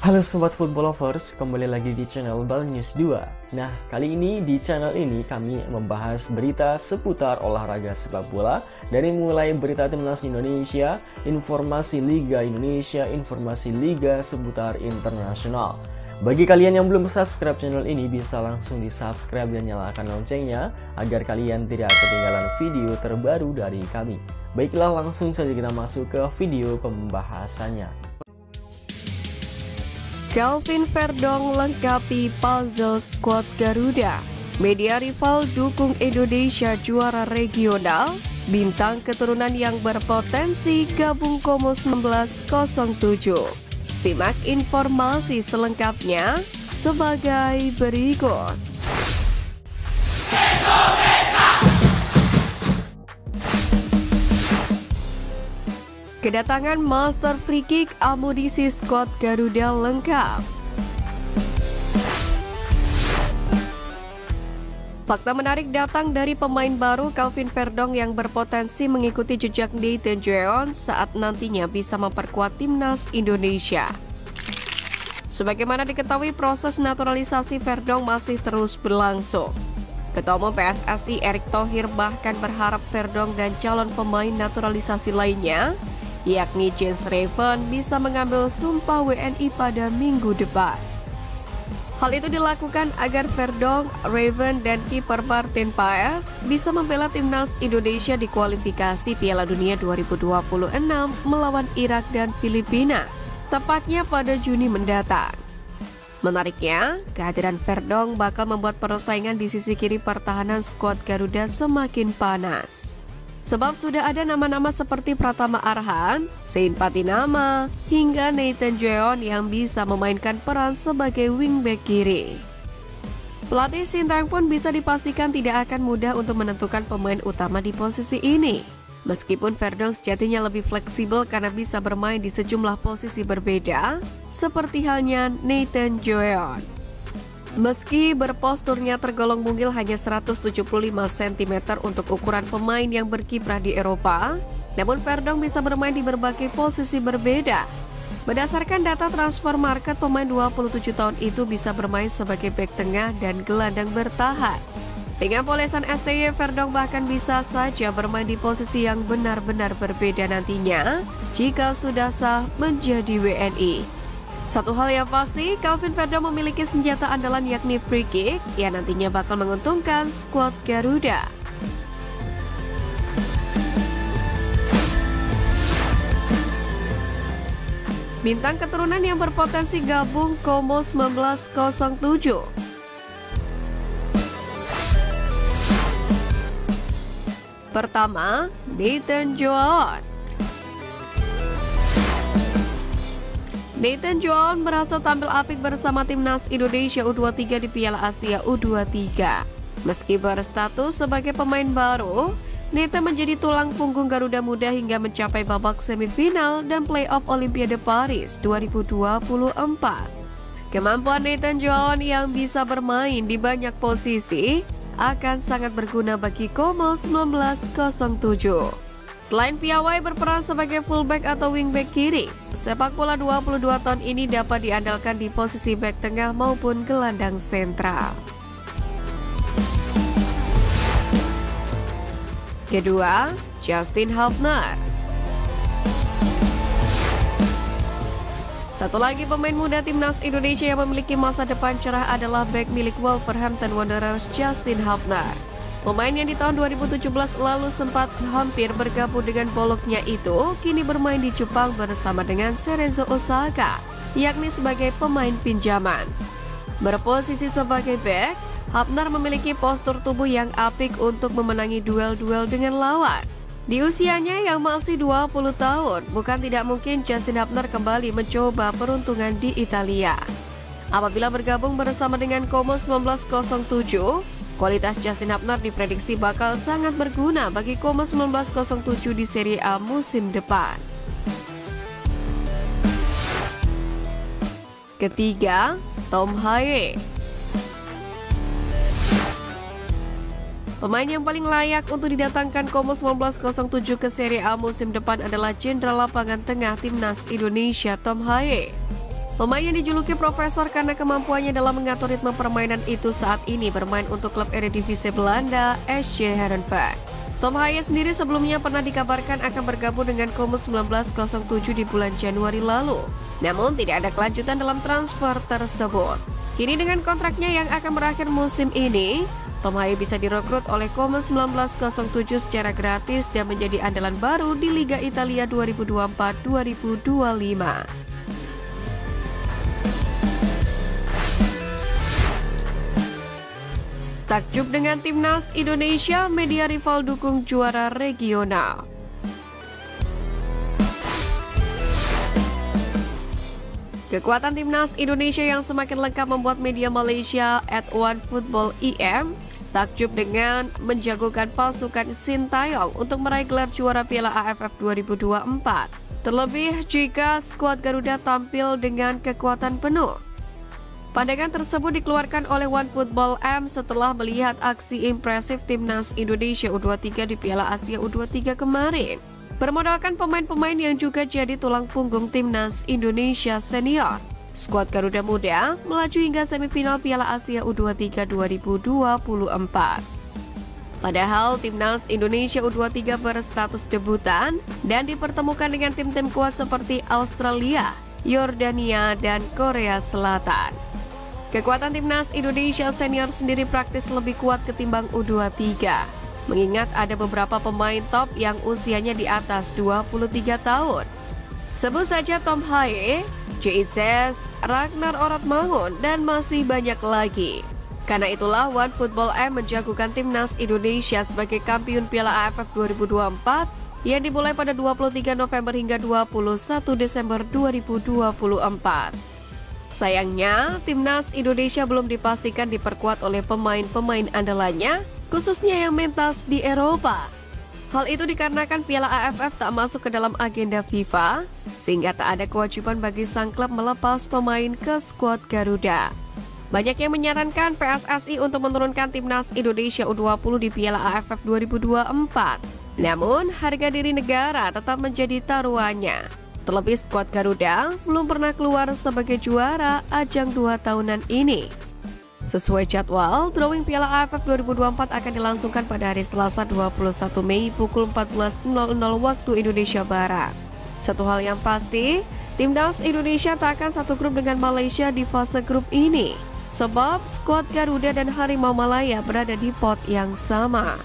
Halo Sobat Football Lovers, kembali lagi di channel Bal News 2. Nah, kali ini di channel ini kami membahas berita seputar olahraga sepak bola. Dari mulai berita timnas Indonesia, informasi Liga Indonesia, informasi Liga seputar internasional. Bagi kalian yang belum subscribe channel ini, bisa langsung di subscribe dan nyalakan loncengnya agar kalian tidak ketinggalan video terbaru dari kami. Baiklah, langsung saja kita masuk ke video pembahasannya. Calvin Verdong lengkapi puzzle skuad Garuda. Media rival dukung Indonesia juara regional. Bintang keturunan yang berpotensi gabung Como 1907. Simak informasi selengkapnya sebagai berikut. Kedatangan Master Free Kick, amunisi skuad Garuda lengkap. Fakta menarik datang dari pemain baru Calvin Verdong yang berpotensi mengikuti jejak Nathan Jeon saat nantinya bisa memperkuat timnas Indonesia. Sebagaimana diketahui, proses naturalisasi Verdong masih terus berlangsung. Ketua Umum PSSI Erick Thohir bahkan berharap Verdong dan calon pemain naturalisasi lainnya, yakni Jens Raven, bisa mengambil sumpah WNI pada minggu depan. Hal itu dilakukan agar Verdong, Raven, dan kiper Martin Paes bisa membela timnas Indonesia di kualifikasi Piala Dunia 2026 melawan Irak dan Filipina, tepatnya pada Juni mendatang. Menariknya, kehadiran Verdong bakal membuat persaingan di sisi kiri pertahanan skuad Garuda semakin panas. Sebab sudah ada nama-nama seperti Pratama Arhan, Sein Patinama, hingga Nathan Jeon yang bisa memainkan peran sebagai wingback kiri. Pelatih Sintayong pun bisa dipastikan tidak akan mudah untuk menentukan pemain utama di posisi ini. Meskipun Verdong sejatinya lebih fleksibel karena bisa bermain di sejumlah posisi berbeda, seperti halnya Nathan Jeon. Meski berposturnya tergolong mungil hanya 175 cm untuk ukuran pemain yang berkiprah di Eropa, namun Verdong bisa bermain di berbagai posisi berbeda. Berdasarkan data transfer market, pemain 27 tahun itu bisa bermain sebagai bek tengah dan gelandang bertahan. Dengan polesan STY, Verdong bahkan bisa saja bermain di posisi yang benar-benar berbeda nantinya jika sudah sah menjadi WNI. Satu hal yang pasti, Calvin Verdong memiliki senjata andalan yakni free kick yang nantinya bakal menguntungkan skuad Garuda. Bintang keturunan yang berpotensi gabung Como 1907. Pertama, Nathan Jeon. Nathan Jeon berhasil tampil apik bersama timnas Indonesia U23 di Piala Asia U23. Meski berstatus sebagai pemain baru, Nathan menjadi tulang punggung Garuda Muda hingga mencapai babak semifinal dan playoff Olimpiade Paris 2024. Kemampuan Nathan Jeon yang bisa bermain di banyak posisi akan sangat berguna bagi Como 1907. Selain piawai berperan sebagai fullback atau wingback kiri, sepak bola 22 tahun ini dapat diandalkan di posisi bek tengah maupun gelandang sentral. Kedua, Justin Hubner. Satu lagi pemain muda timnas Indonesia yang memiliki masa depan cerah adalah bek milik Wolverhampton Wanderers, Justin Hubner. Pemain yang di tahun 2017 lalu sempat hampir bergabung dengan Bologna itu kini bermain di Jepang bersama dengan Cerezo Osaka, yakni sebagai pemain pinjaman. Berposisi sebagai bek, Hubner memiliki postur tubuh yang apik untuk memenangi duel-duel dengan lawan. Di usianya yang masih 20 tahun, bukan tidak mungkin Justin Hubner kembali mencoba peruntungan di Italia. Apabila bergabung bersama dengan Como 1907, kualitas Justin Hubner diprediksi bakal sangat berguna bagi Como 1907 di Serie A musim depan. Ketiga, Tom Haye. Pemain yang paling layak untuk didatangkan Como 1907 ke Serie A musim depan adalah jenderal lapangan tengah timnas Indonesia Tom Haye. Pemain yang dijuluki Profesor karena kemampuannya dalam mengatur ritme permainan itu saat ini bermain untuk klub Eredivisie Belanda, SC Heerenveen. Tom Haaien sendiri sebelumnya pernah dikabarkan akan bergabung dengan Como 1907 di bulan Januari lalu. Namun tidak ada kelanjutan dalam transfer tersebut. Kini dengan kontraknya yang akan berakhir musim ini, Tom Haaien bisa direkrut oleh Como 1907 secara gratis dan menjadi andalan baru di Liga Italia 2024-2025. Takjub dengan Timnas Indonesia, media rival dukung juara regional. Kekuatan Timnas Indonesia yang semakin lengkap membuat media Malaysia @OneFootball EM takjub dengan menjagokan pasukan Sintayong untuk meraih gelar juara Piala AFF 2024. Terlebih jika skuad Garuda tampil dengan kekuatan penuh. Pandangan tersebut dikeluarkan oleh OneFootball M setelah melihat aksi impresif Timnas Indonesia U23 di Piala Asia U23 kemarin. Bermodalkan pemain-pemain yang juga jadi tulang punggung Timnas Indonesia senior, skuad Garuda Muda melaju hingga semifinal Piala Asia U23 2024. Padahal Timnas Indonesia U23 berstatus debutan dan dipertemukan dengan tim-tim kuat seperti Australia, Yordania, dan Korea Selatan. Kekuatan Timnas Indonesia senior sendiri praktis lebih kuat ketimbang U23. Mengingat ada beberapa pemain top yang usianya di atas 23 tahun. Sebut saja Tom Haaien, JICES, Ragnar Oratmangun, dan masih banyak lagi. Karena itulah OneFootball M menjagokan Timnas Indonesia sebagai kampiun Piala AFF 2024 yang dimulai pada 23 November hingga 21 Desember 2024. Sayangnya, Timnas Indonesia belum dipastikan diperkuat oleh pemain-pemain andalannya, khususnya yang mentas di Eropa. Hal itu dikarenakan Piala AFF tak masuk ke dalam agenda FIFA, sehingga tak ada kewajiban bagi sang klub melepas pemain ke skuad Garuda. Banyak yang menyarankan PSSI untuk menurunkan Timnas Indonesia U20 di Piala AFF 2024. Namun, harga diri negara tetap menjadi taruhannya. Terlebih skuad Garuda belum pernah keluar sebagai juara ajang 2 tahunan ini. Sesuai jadwal, drawing Piala AFF 2024 akan dilangsungkan pada hari Selasa 21 Mei pukul 14.00 waktu Indonesia Barat. Satu hal yang pasti, Timnas Indonesia tak akan satu grup dengan Malaysia di fase grup ini. Sebab skuad Garuda dan Harimau Malaya berada di pot yang sama.